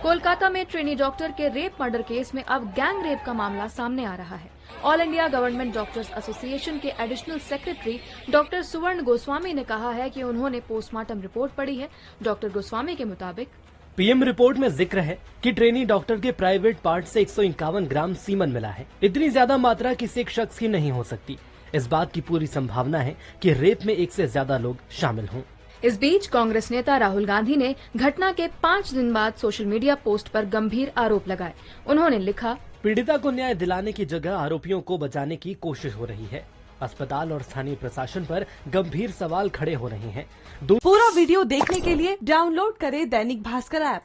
कोलकाता में trainee doctor के rape murder case में अब गैंग रेप का मामला सामने आ रहा है। All India government doctors association के एडिशनल सेक्रेटरी डॉक्टर सुवर्ण गोस्वामी ने कहा है कि उन्होंने पोस्टमार्टम रिपोर्ट पढ़ी है। डॉक्टर गोस्वामी के मुताबिक पीएम रिपोर्ट में जिक्र है कि ट्रेनी डॉक्टर के प्राइवेट पार्ट से 151 ग्राम सीमन मिला है। इतनी ज्यादा मात्रा किसी एक शख्स की नहीं हो सकती। इस बात की पूरी संभावना है कि रेप में एक से ज्यादा लोग शामिल हों। इस बीच कांग्रेस नेता राहुल गांधी ने घटना के 5 दिन बाद सोशल मीडिया पोस्ट पर गंभीर आरोप लगाए। उन्होंने लिखा, पीड़िता को न्याय दिलाने की जगह आरोपियों को बचाने की कोशिश हो रही है। अस्पताल और स्थानीय प्रशासन पर गंभीर सवाल खड़े हो रहे हैं। पूरा वीडियो देखने के लिए डाउनलोड करें दैनिक भास्कर ऐप।